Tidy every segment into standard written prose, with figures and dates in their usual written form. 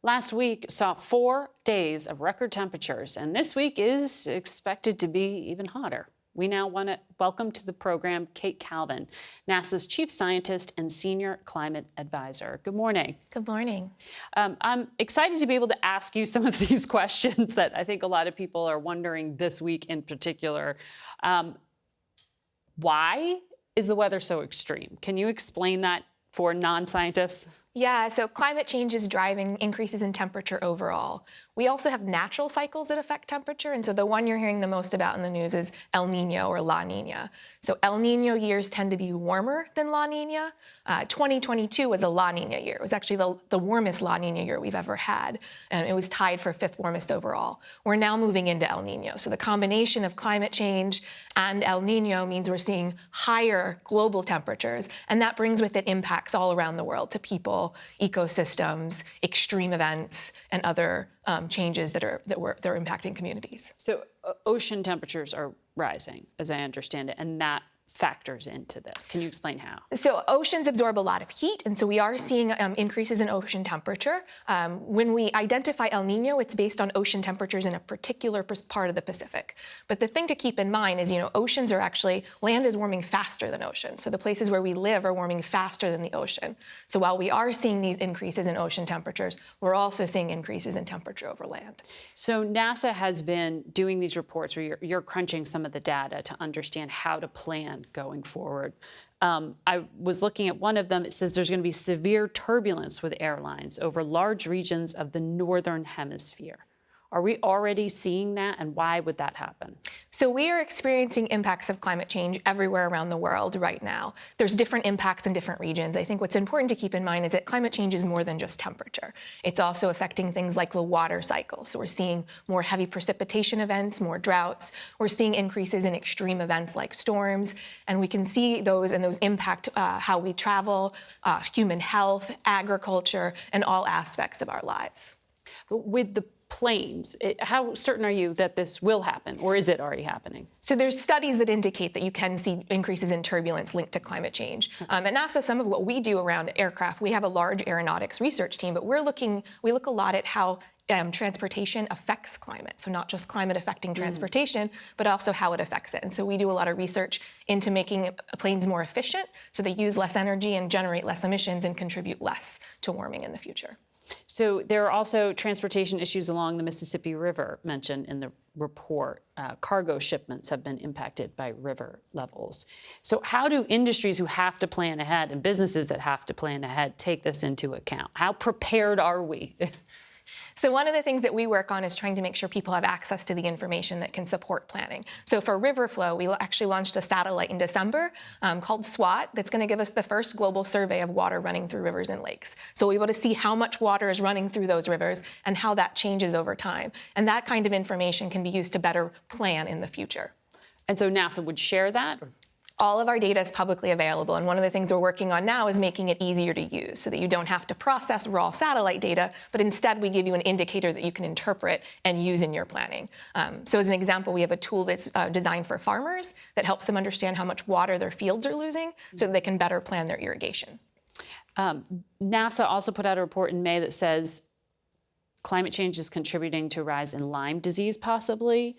Last week saw 4 days of record temperatures, and this week is expected to be even hotter. We now want to welcome to the program Kate Calvin, NASA's chief scientist and senior climate advisor. Good morning. Good morning. I'm excited to be able to ask you some of these questions that I think a lot of people are wondering this week in particular. Why is the weather so extreme? Can you explain that for non-scientists? Yeah, so climate change is driving increases in temperature overall. We also have natural cycles that affect temperature, and so the one you're hearing the most about in the news is El Nino or La Nina. So El Nino years tend to be warmer than La Nina. 2022 was a La Nina year. It was actually the warmest La Nina year we've ever had. It was tied for 5th warmest overall. We're now moving into El Nino. So the combination of climate change and El Nino means we're seeing higher global temperatures, and that brings with it impacts all around the world to people, ecosystems, extreme events, and other changes that are impacting communities. So ocean temperatures are rising, as I understand it, and that factors into this. Can you explain how? So oceans absorb a lot of heat, and so we are seeing increases in ocean temperature. When we identify El Nino, it's based on ocean temperatures in a particular part of the Pacific. But the thing to keep in mind is, oceans are actually, land is warming faster than oceans. So the places where we live are warming faster than the ocean. So while we are seeing these increases in ocean temperatures, we're also seeing increases in temperature over land. So NASA has been doing these reports where you're crunching some of the data to understand how to plan going forward. I was looking at one of them. It says there's going to be severe turbulence with airlines over large regions of the northern hemisphere. Are we already seeing that, and why would that happen? So we are experiencing impacts of climate change everywhere around the world right now. There's different impacts in different regions. I think what's important to keep in mind is that climate change is more than just temperature. It's also affecting things like the water cycle. So we're seeing more heavy precipitation events, more droughts. We're seeing increases in extreme events like storms, and we can see those, and those impact how we travel, human health, agriculture, and all aspects of our lives. But with the planes, how certain are you that this will happen, or is it already happening? So there's studies that indicate that you can see increases in turbulence linked to climate change. At NASA, some of what we do around aircraft, we have a large aeronautics research team, but we look a lot at how transportation affects climate. So not just climate affecting transportation, but also how it affects it. And so we do a lot of research into making planes more efficient so they use less energy and generate less emissions and contribute less to warming in the future. So there are also transportation issues along the Mississippi River mentioned in the report. Cargo shipments have been impacted by river levels. So how do industries who have to plan ahead and businesses that have to plan ahead take this into account? How prepared are we? So one of the things that we work on is trying to make sure people have access to the information that can support planning. So for river flow, we actually launched a satellite in December called SWAT that's going to give us the first global survey of water running through rivers and lakes. So we'll be able to see how much water is running through those rivers and how that changes over time. And that kind of information can be used to better plan in the future. And so NASA would share that? All of our data is publicly available, and one of the things we're working on now is making it easier to use so that you don't have to process raw satellite data, but instead we give you an indicator that you can interpret and use in your planning. So as an example, we have a tool that's designed for farmers that helps them understand how much water their fields are losing so that they can better plan their irrigation. NASA also put out a report in May that says climate change is contributing to a rise in Lyme disease, possibly,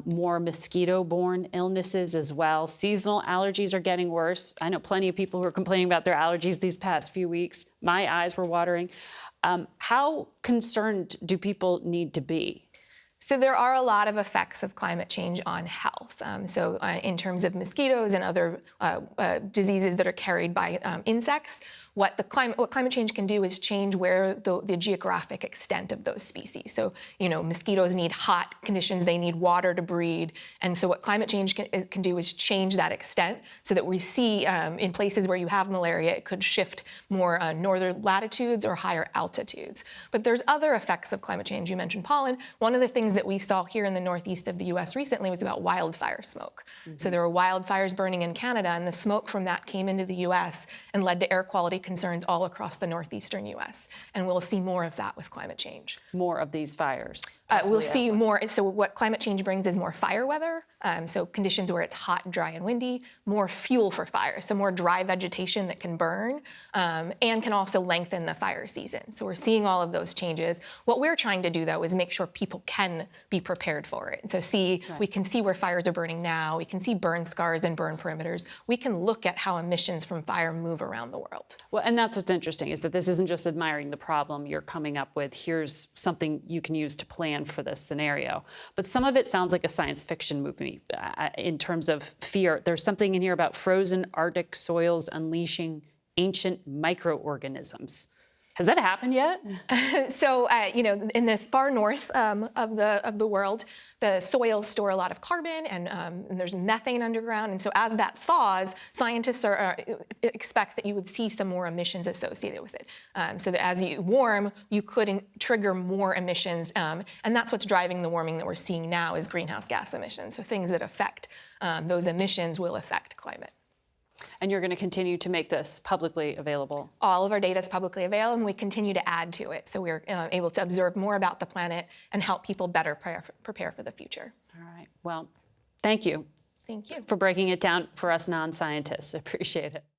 more mosquito-borne illnesses as well. Seasonal allergies are getting worse. I know plenty of people who are complaining about their allergies these past few weeks. My eyes were watering. How concerned do people need to be? So there are a lot of effects of climate change on health. In terms of mosquitoes and other diseases that are carried by insects, what climate change can do is change where the geographic extent of those species. So, mosquitoes need hot conditions, they need water to breed. And so what climate change can do is change that extent so that we see in places where you have malaria, it could shift more northern latitudes or higher altitudes. But there's other effects of climate change. You mentioned pollen. One of the things that we saw here in the northeast of the US recently was about wildfire smoke. So there were wildfires burning in Canada, and the smoke from that came into the US and led to air quality concerns all across the northeastern US. And we'll see more of that with climate change. More of these fires. We'll possibly see at once. more. So what climate change brings is more fire weather. So conditions where it's hot, dry, and windy, more fuel for fire. So more dry vegetation that can burn and can also lengthen the fire season. So we're seeing all of those changes. What we're trying to do, though, is make sure people can be prepared for it. And so we can see where fires are burning now. We can see burn scars and burn perimeters. We can look at how emissions from fire move around the world. Well, and that's what's interesting, is that this isn't just admiring the problem. You're coming up with, here's something you can use to plan for this scenario. But some of it sounds like a science fiction movie in terms of fear. There's something in here about frozen Arctic soils unleashing ancient microorganisms. Has that happened yet? So, in the far north of the world, the soils store a lot of carbon, and there's methane underground. And so, as that thaws, scientists expect that you would see some more emissions associated with it. So that as you warm, you could trigger more emissions, and that's what's driving the warming that we're seeing now is greenhouse gas emissions. So things that affect those emissions will affect climate. And you're going to continue to make this publicly available? All of our data is publicly available, and we continue to add to it. So we're able to observe more about the planet and help people better prepare for the future. All right. Well, thank you. Thank you. For breaking it down for us non-scientists. I appreciate it.